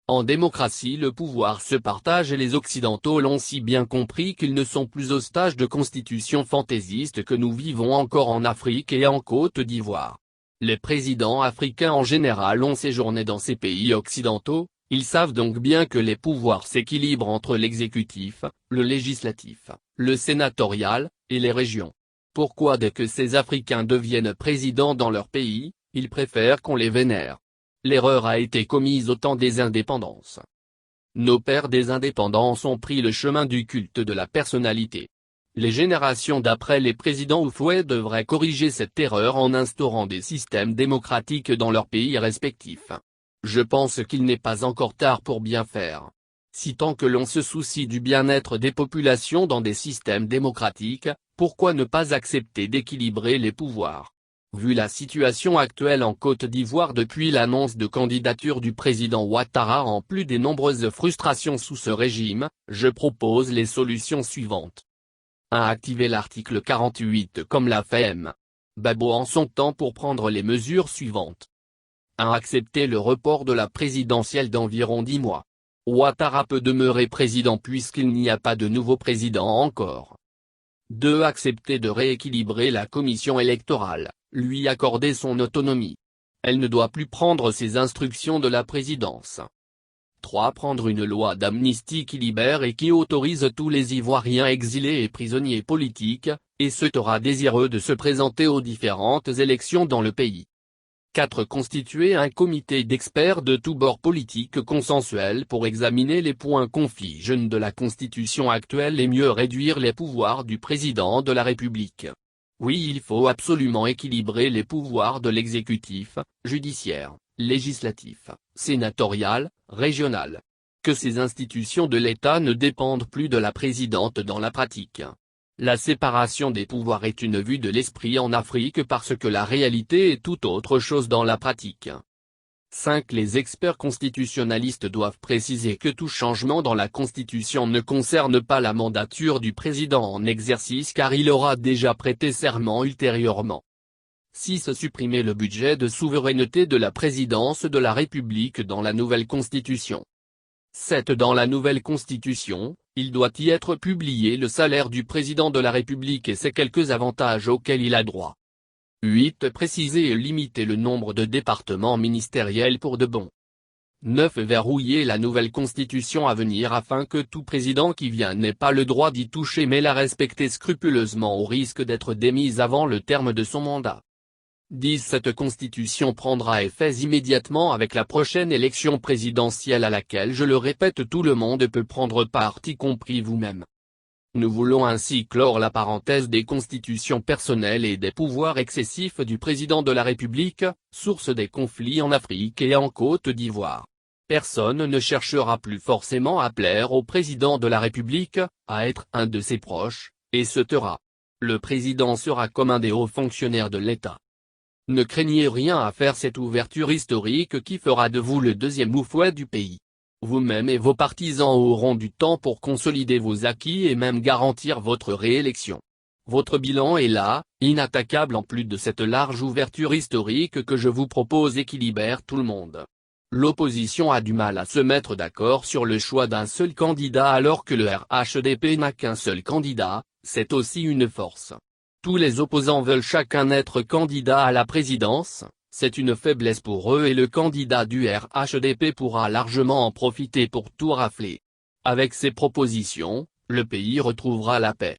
En démocratie le pouvoir se partage et les Occidentaux l'ont si bien compris qu'ils ne sont plus au stage de constitution fantaisiste que nous vivons encore en Afrique et en Côte d'Ivoire. Les présidents africains en général ont séjourné dans ces pays occidentaux, ils savent donc bien que les pouvoirs s'équilibrent entre l'exécutif, le législatif, le sénatorial, et les régions. Pourquoi dès que ces Africains deviennent présidents dans leur pays, ils préfèrent qu'on les vénère? L'erreur a été commise au temps des indépendances. Nos pères des indépendances ont pris le chemin du culte de la personnalité. Les générations d'après les présidents Houphouët devraient corriger cette erreur en instaurant des systèmes démocratiques dans leurs pays respectifs. Je pense qu'il n'est pas encore tard pour bien faire. Si tant que l'on se soucie du bien-être des populations dans des systèmes démocratiques, pourquoi ne pas accepter d'équilibrer les pouvoirs? Vu la situation actuelle en Côte d'Ivoire depuis l'annonce de candidature du président Ouattara en plus des nombreuses frustrations sous ce régime, je propose les solutions suivantes. 1. Activer l'article 48 comme l'a fait M. Gbagbo en son temps pour prendre les mesures suivantes. 1. Accepter le report de la présidentielle d'environ 10 mois. Ouattara peut demeurer président puisqu'il n'y a pas de nouveau président encore. 2. Accepter de rééquilibrer la commission électorale, lui accorder son autonomie. Elle ne doit plus prendre ses instructions de la présidence. 3. Prendre une loi d'amnistie qui libère et qui autorise tous les Ivoiriens exilés et prisonniers politiques, et ceux désireux de se présenter aux différentes élections dans le pays. 4. Constituer un comité d'experts de tous bords politiques consensuels pour examiner les points confligents de la Constitution actuelle et mieux réduire les pouvoirs du président de la République. Oui, il faut absolument équilibrer les pouvoirs de l'exécutif, judiciaire, législatif, sénatorial, régional. Que ces institutions de l'État ne dépendent plus de la présidente dans la pratique. La séparation des pouvoirs est une vue de l'esprit en Afrique parce que la réalité est tout autre chose dans la pratique. 5. Les experts constitutionnalistes doivent préciser que tout changement dans la Constitution ne concerne pas la mandature du président en exercice car il aura déjà prêté serment ultérieurement. 6. Supprimer le budget de souveraineté de la présidence de la République dans la nouvelle Constitution. 7. Dans la nouvelle Constitution, il doit y être publié le salaire du président de la République et ses quelques avantages auxquels il a droit. 8. Préciser et limiter le nombre de départements ministériels pour de bon. 9. Verrouiller la nouvelle Constitution à venir afin que tout président qui vient n'ait pas le droit d'y toucher mais la respecter scrupuleusement au risque d'être démise avant le terme de son mandat. 10. Cette Constitution prendra effet immédiatement avec la prochaine élection présidentielle à laquelle je le répète tout le monde peut prendre part y compris vous-même. Nous voulons ainsi clore la parenthèse des constitutions personnelles et des pouvoirs excessifs du président de la République, source des conflits en Afrique et en Côte d'Ivoire. Personne ne cherchera plus forcément à plaire au président de la République, à être un de ses proches, et se taira. Le président sera comme un des hauts fonctionnaires de l'État. Ne craignez rien à faire cette ouverture historique qui fera de vous le deuxième Houphouët du pays. Vous-même et vos partisans auront du temps pour consolider vos acquis et même garantir votre réélection. Votre bilan est là, inattaquable en plus de cette large ouverture historique que je vous propose équilibre tout le monde. L'opposition a du mal à se mettre d'accord sur le choix d'un seul candidat alors que le RHDP n'a qu'un seul candidat, c'est aussi une force. Tous les opposants veulent chacun être candidat à la présidence, c'est une faiblesse pour eux et le candidat du RHDP pourra largement en profiter pour tout rafler. Avec ces propositions, le pays retrouvera la paix.